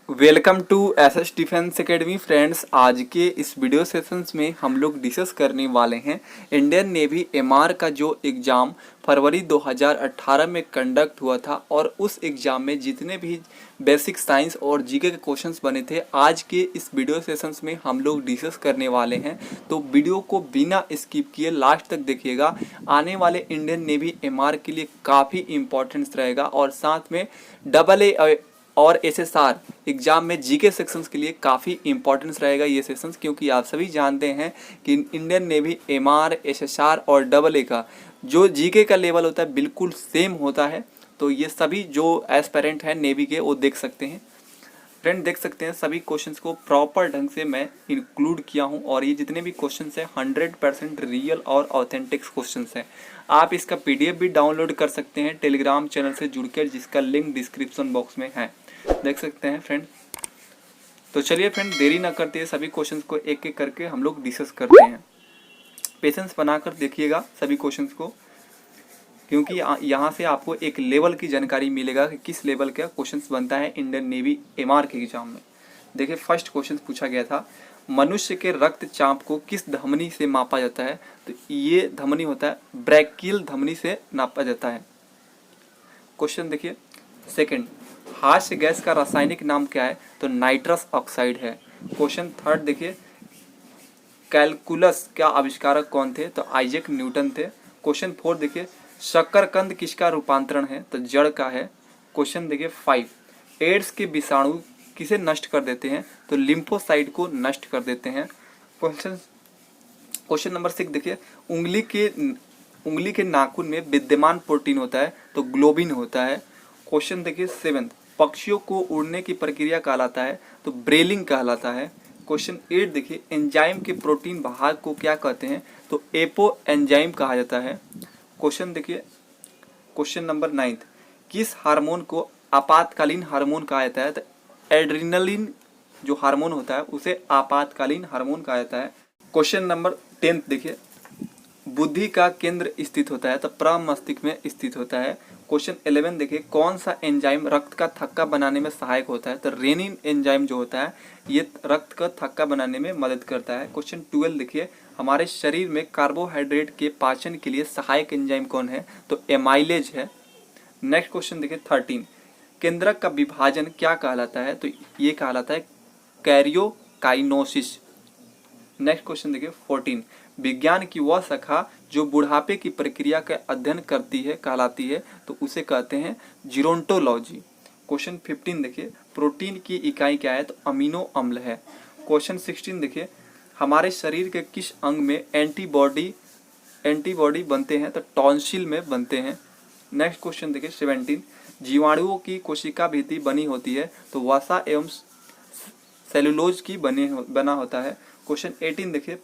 Welcome to SS defence academy friends. आज के इस वीडियो सेशंस में हम लोग डिस्कस करने वाले हैं इंडियन नेवी एमआर का जो एग्ज़ाम फरवरी 2018 में कंडक्ट हुआ था और उस एग्ज़ाम में जितने भी बेसिक साइंस और जीके के क्वेश्चंस बने थे आज के इस वीडियो सेशंस में हम लोग डिस्कस करने वाले हैं। तो वीडियो को बिना स्किप किए लास्ट तक देखिएगा। आने वाले इंडियन नेवी एमआर के लिए काफ़ी इंपॉर्टेंस रहेगा और साथ में AA और एसएसआर एग्जाम में जीके सेक्शंस के लिए काफ़ी इंपॉर्टेंस रहेगा ये सेशंस, क्योंकि आप सभी जानते हैं कि इंडियन नेवी एमआर, एसएसआर और AA का जो जीके का लेवल होता है बिल्कुल सेम होता है। तो ये सभी जो एस्पेरेंट हैं नेवी के वो देख सकते हैं। फ्रेंड देख सकते हैं सभी क्वेश्चंस को प्रॉपर ढंग से मैं इंक्लूड किया हूं और ये जितने भी क्वेश्चंस हैं 100% रियल और ऑथेंटिक क्वेश्चंस हैं। आप इसका पीडीएफ भी डाउनलोड कर सकते हैं टेलीग्राम चैनल से जुड़कर, जिसका लिंक डिस्क्रिप्शन बॉक्स में है, देख सकते हैं फ्रेंड। तो चलिए फ्रेंड देरी ना करते हैं, सभी क्वेश्चंस को एक एक करके हम लोग डिस्कस करते हैं। पेशेंस बनाकर देखिएगा सभी क्वेश्चंस को, क्योंकि यहाँ से आपको एक लेवल की जानकारी मिलेगा कि किस लेवल का क्वेश्चंस बनता है इंडियन नेवी एमआर के एग्जाम में। देखिए फर्स्ट क्वेश्चन पूछा गया था, मनुष्य के रक्तचाप को किस धमनी से मापा जाता है? तो ये धमनी होता है ब्रैकियल धमनी से नापा जाता है। क्वेश्चन देखिए सेकंड, हास्य गैस का रासायनिक नाम क्या है? तो नाइट्रस ऑक्साइड है। क्वेश्चन थर्ड देखिए, कैलकुलस का आविष्कारक कौन थे? तो आइजैक न्यूटन थे। क्वेश्चन फोर देखिए, शकरकंद किसका रूपांतरण है? तो जड़ का है। क्वेश्चन देखिए फाइव, एड्स के विषाणु किसे नष्ट कर देते हैं? तो लिम्फोसाइट को नष्ट कर देते हैं। क्वेश्चन नंबर सिक्स देखिए, उंगली के नाखून में विद्यमान प्रोटीन होता है तो ग्लोबिन होता है। क्वेश्चन देखिए सेवेंथ, पक्षियों को उड़ने की प्रक्रिया कहलाता है तो ब्रेलिंग कहलाता है। क्वेश्चन एट देखिए, एंजाइम के प्रोटीन भाग को क्या कहते हैं? तो एपो एंजाइम कहा जाता है। क्वेश्चन देखिए क्वेश्चन नंबर नाइन्थ, किस हार्मोन को आपातकालीन हार्मोन कहा जाता है? तो एड्रिनलिन जो हार्मोन होता है उसे आपातकालीन हार्मोन कहा जाता है। क्वेश्चन नंबर टेंथ देखिए, बुद्धि का केंद्र स्थित होता है तो प्रमस्तिष्क में स्थित होता है। क्वेश्चन 11 देखिए, कौन सा एंजाइम रक्त का थक्का बनाने में सहायक होता है? तो रेनिन एंजाइम जो होता है ये रक्त का थक्का बनाने में मदद करता है। क्वेश्चन 12 देखिए, हमारे शरीर में कार्बोहाइड्रेट के पाचन के लिए सहायक एंजाइम कौन है? तो एमाइलेज है। नेक्स्ट क्वेश्चन देखिए 13, केंद्रक का विभाजन क्या कहलाता है? तो ये कहलाता है कैरियोकाइनोसिस। नेक्स्ट क्वेश्चन देखिए 14, विज्ञान की वह शाखा जो बुढ़ापे की प्रक्रिया का अध्ययन करती है कहलाती है तो उसे कहते हैं जीरोंटोलॉजी। क्वेश्चन 15 देखिए, प्रोटीन की इकाई क्या है? तो अमीनो अम्ल है। क्वेश्चन 16 देखिए, हमारे शरीर के किस अंग में एंटीबॉडी बनते हैं? तो टॉन्सिल में बनते हैं। नेक्स्ट क्वेश्चन देखिए 17, जीवाणुओं की कोशिका भित्ति बनी होती है तो वसा एवं सेलुलोज की बना होता है। क्वेश्चन 18 देखिए,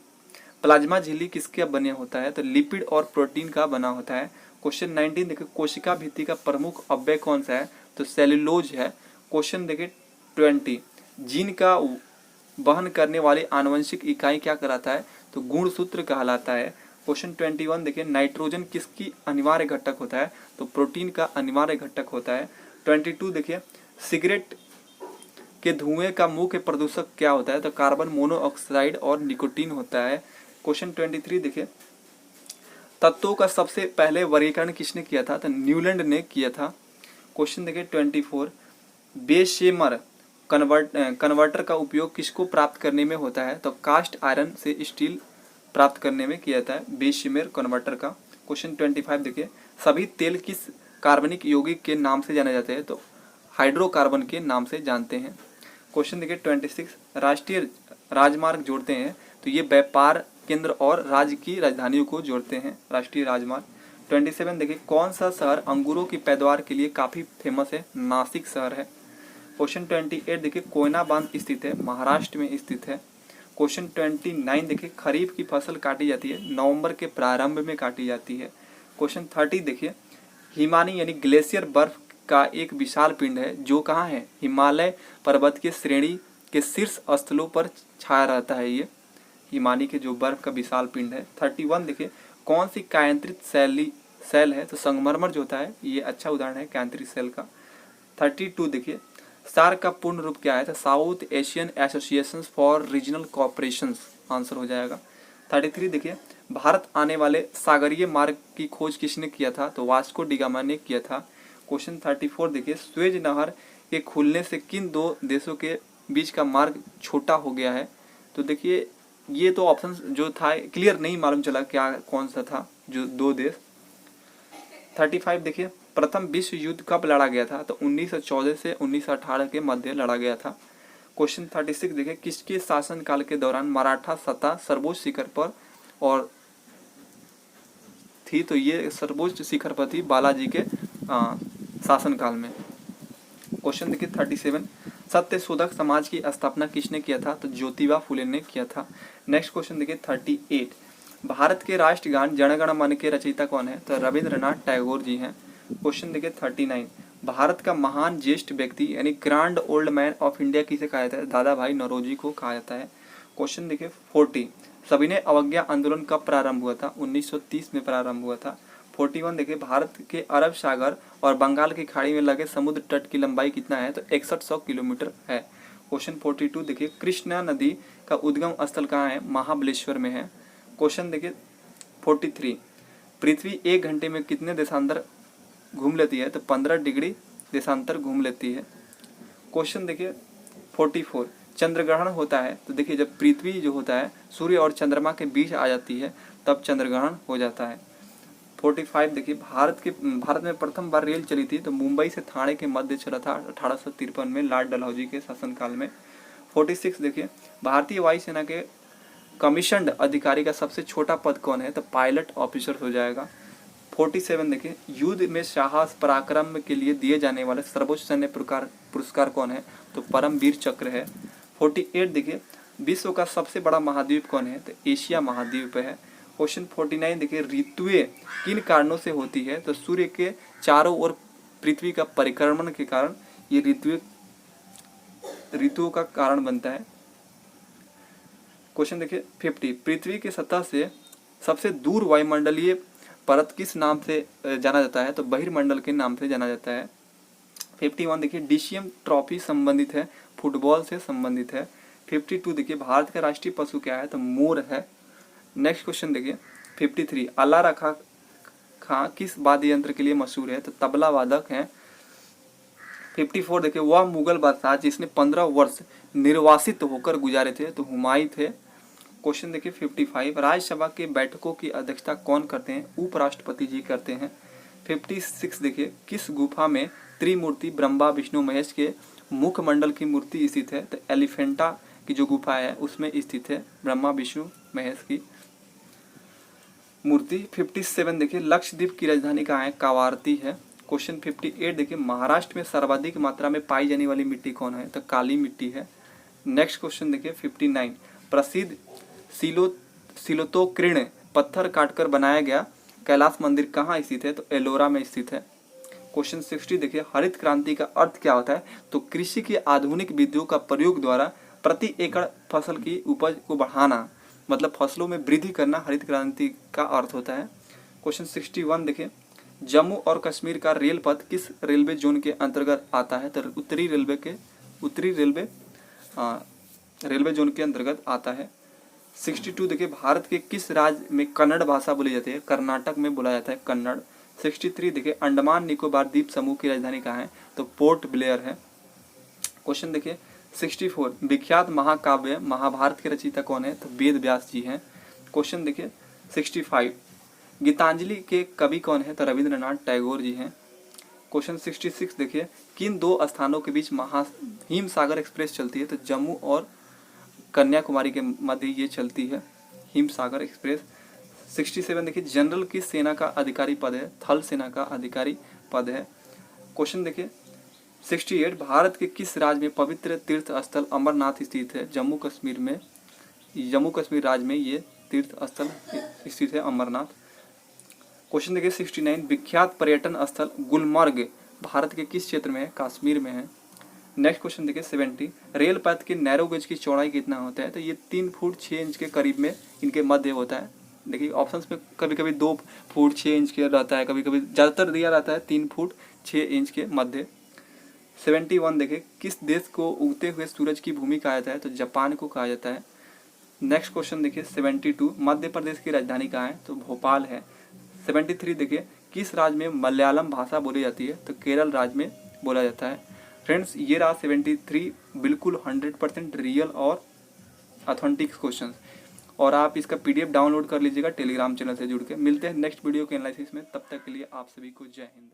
प्लाज्मा झिल्ली किसके बने होता है? तो लिपिड और प्रोटीन का बना होता है। क्वेश्चन 19 देखिए, कोशिका भित्ति का प्रमुख अवयव कौन सा है? तो सेलुलोज है। क्वेश्चन देखिए 20, जीन का वहन करने वाली आनुवंशिक इकाई क्या कहलाता है? तो गुणसूत्र कहलाता है। क्वेश्चन 21 देखिए, नाइट्रोजन किसकी अनिवार्य घटक होता है? तो प्रोटीन का अनिवार्य घटक होता है। 22 देखिए, सिगरेट के धुएं का मुख्य प्रदूषक क्या होता है? तो कार्बन मोनोऑक्साइड और निकोटीन होता है। क्वेश्चन 23 देखिए, तत्वों का सबसे पहले वर्गीकरण किसने किया था? तो न्यूलैंड ने किया था। क्वेश्चन देखिए 24, बेशेमर कन्वर्टर का उपयोग किसको प्राप्त करने में होता है? तो कास्ट आयरन से स्टील प्राप्त करने में किया जाता है बेशेमर कन्वर्टर का। क्वेश्चन 25 देखिए, सभी तेल किस कार्बनिक यौगिक के नाम से जाने जाते हैं? तो हाइड्रोकार्बन के नाम से जानते हैं। क्वेश्चन देखिए 26, राष्ट्रीय राजमार्ग जोड़ते हैं तो ये व्यापार केंद्र और राज्य की राजधानियों को जोड़ते हैं राष्ट्रीय राजमार्ग। 27 देखिए, कौन सा शहर अंगूरों की पैदावार के लिए काफ़ी फेमस है? नासिक शहर है। क्वेश्चन 28 देखिए, कोयना बांध स्थित है महाराष्ट्र में स्थित है। क्वेश्चन 29 देखिए, खरीफ की फसल काटी जाती है नवंबर के प्रारंभ में काटी जाती है। क्वेश्चन 30 देखिए, हिमानी यानी ग्लेशियर बर्फ का एक विशाल पिंड है जो कहाँ है? हिमालय पर्वत के श्रेणी के शीर्ष स्थलों पर छाया रहता है ये हिमानी के जो बर्फ का विशाल पिंड है। 31 देखिए, कौन सी कायांतरित सेल है? तो संगमरमर जो होता है ये अच्छा उदाहरण है कायांतरित सेल का। 32 देखिए, सार्क का पूर्ण रूप क्या है? तो south Asian association for regional cooperation answer हो जाएगा। 33 देखिए, भारत आने वाले सागरीय मार्ग की खोज किसने किया था? तो वास्को डी गामा ने किया था। क्वेश्चन 34 देखिए, स्वेज नहर के खुलने से किन दो देशों के बीच का मार्ग छोटा हो गया है? तो देखिए ये तो ऑप्शन जो था क्लियर नहीं मालूम चला क्या कौन सा था जो दो देश। 35 देखिए, प्रथम विश्व युद्ध कब लड़ा गया था? तो 1914 से 1918 के मध्य लड़ा गया था। क्वेश्चन 36 देखिए, किसके शासनकाल के दौरान मराठा सत्ता सर्वोच्च शिखर पर और थी? तो ये सर्वोच्च शिखर पर थी बालाजी के शासनकाल में। क्वेश्चन देखिए 37, सत्य शोधक समाज की स्थापना किसने किया था? तो ज्योतिबा फुले ने किया था। नेक्स्ट क्वेश्चन देखिए 38, भारत के राष्ट्रगान जन गण मन के रचयिता कौन है? तो रविंद्रनाथ टैगोर जी हैं। क्वेश्चन देखिए 39, भारत का महान ज्येष्ठ व्यक्ति यानी grand old man of India किसे कहा जाता है? दादा भाई नौरोजी को कहा जाता है। क्वेश्चन देखिए 40, सविनय अवज्ञा आंदोलन कब प्रारंभ हुआ था? 1930 में प्रारंभ हुआ था। 41 देखिए, भारत के अरब सागर और बंगाल की खाड़ी में लगे समुद्र तट की लंबाई कितना है? तो 6100 किलोमीटर है। क्वेश्चन 42 देखिए, कृष्णा नदी का उद्गम स्थल कहाँ है? महाबलेश्वर में है। क्वेश्चन देखिए 43, पृथ्वी 1 घंटे में कितने देशांतर घूम लेती है? तो 15 डिग्री देशांतर घूम लेती है। क्वेश्चन देखिए 44, चंद्रग्रहण होता है तो देखिए जब पृथ्वी जो होता है सूर्य और चंद्रमा के बीच आ जाती है तब चंद्रग्रहण हो जाता है। 45 देखिए, भारत में प्रथम बार रेल चली थी तो मुंबई से ठाणे के मध्य चला था 1853 में लॉर्ड डलहौजी के शासनकाल में। 46 देखिए, भारतीय वायुसेना के कमीशन्ड अधिकारी का सबसे छोटा पद कौन है? तो पायलट ऑफिसर हो जाएगा। 47 देखिए, युद्ध में साहस पराक्रम के लिए दिए जाने वाले सर्वोच्च सैन्य पुरस्कार कौन है? तो परमवीर चक्र है। 48 देखिए, विश्व का सबसे बड़ा महाद्वीप कौन है? तो एशिया महाद्वीप है। क्वेश्चन 49 देखिए, ऋतुएं किन कारणों से होती है? तो सूर्य के चारों ओर पृथ्वी का परिक्रमण के कारण ये ऋतुओं का कारण बनता है। क्वेश्चन देखिए 50, पृथ्वी की सतह से सबसे दूर वायुमंडलीय परत किस नाम से जाना जाता है? तो बहिर्मंडल के नाम से जाना जाता है। 51 देखिए, डीसीएम ट्रॉफी संबंधित है, फुटबॉल से संबंधित है। 52 देखिए, भारत का राष्ट्रीय पशु क्या है? तो मोर है। नेक्स्ट क्वेश्चन देखिए 53, अल्लाह रखा खां किस वाद्य यंत्र के लिए मशहूर है? तो तबला वादक हैं। 54 देखिए, वह मुगल बादशाह जिसने 15 वर्ष निर्वासित होकर गुजारे थे? तो हुमायूं थे। क्वेश्चन देखिए 55, राज्यसभा के बैठकों की अध्यक्षता कौन करते हैं? उपराष्ट्रपति जी करते हैं। 56 देखिए, किस गुफा में त्रिमूर्ति ब्रह्मा विष्णु महेश के मुखमंडल की मूर्ति स्थित है? तो एलिफेंटा की जो गुफा है उसमें स्थित है ब्रह्मा विष्णु महेश की मूर्ति। 57 देखिए, लक्षद्वीप की राजधानी कहाँ है? कावारती है। क्वेश्चन 58 देखिए, महाराष्ट्र में सर्वाधिक मात्रा में पाई जाने वाली मिट्टी कौन है? तो काली मिट्टी है। नेक्स्ट क्वेश्चन देखिए 59, प्रसिद्ध सिलोतोकृण पत्थर काटकर बनाया गया कैलाश मंदिर कहाँ स्थित है? तो एलोरा में स्थित है। क्वेश्चन 60 देखिए, हरित क्रांति का अर्थ क्या होता है? तो कृषि की आधुनिक विधियों का प्रयोग द्वारा प्रति एकड़ फसल की उपज को बढ़ाना, मतलब फसलों में वृद्धि करना हरित क्रांति का अर्थ होता है। क्वेश्चन 61 देखिए, जम्मू और कश्मीर का रेल पथ किस रेलवे जोन के अंतर्गत आता है? तो उत्तरी रेलवे जोन के अंतर्गत आता है। 62 देखिए, भारत के किस राज्य में कन्नड़ भाषा बोली जाती है? कर्नाटक में बोला जाता है कन्नड़। 63 देखिए, अंडमान निकोबार द्वीप समूह की राजधानी कहाँ है? तो पोर्ट ब्लेयर है। क्वेश्चन देखिए 64, विख्यात महाकाव्य महाभारत के रचयिता कौन है? तो वेद व्यास जी हैं। क्वेश्चन देखिए 65, गीतांजलि के कवि कौन है? तो रविंद्रनाथ टैगोर जी हैं। क्वेश्चन 66 देखिए, किन दो स्थानों के बीच हिम सागर एक्सप्रेस चलती है? तो जम्मू और कन्याकुमारी के मध्य ये चलती है हिम सागर एक्सप्रेस। 67 देखिए, जनरल किस सेना का अधिकारी पद है? थल सेना का अधिकारी पद है। क्वेश्चन देखिए 68, भारत के किस राज्य में पवित्र तीर्थ स्थल अमरनाथ स्थित है? जम्मू कश्मीर राज्य में ये तीर्थ स्थल स्थित है अमरनाथ। क्वेश्चन देखिए 69, विख्यात पर्यटन स्थल गुलमर्ग भारत के किस क्षेत्र में है? कश्मीर में है। नेक्स्ट क्वेश्चन देखिए 70, रेल पथ के नैरो गेज की चौड़ाई कितना होता है? तो ये 3 फुट 6 इंच के करीब में इनके मध्य होता है। देखिए ऑप्शंस में कभी कभी 2 फुट 6 इंच के रहता है, कभी कभी ज़्यादातर दिया रहता है 3 फुट 6 इंच के मध्य। 71 देखिए, किस देश को उगते हुए सूरज की भूमि कहा जाता है? तो जापान को कहा जाता है। नेक्स्ट क्वेश्चन देखिए 72, मध्य प्रदेश की राजधानी कहाँ है? तो भोपाल है। 73 देखिए, किस राज्य में मलयालम भाषा बोली जाती है? तो केरल राज्य में बोला जाता है। फ्रेंड्स, ये रहा 73 बिल्कुल 100% रियल और ऑथेंटिक क्वेश्चन, और आप इसका PDF डाउनलोड कर लीजिएगा टेलीग्राम चैनल से जुड़ के। मिलते हैं नेक्स्ट वीडियो के एनालिसिस में, तब तक के लिए आप सभी को जय हिंद।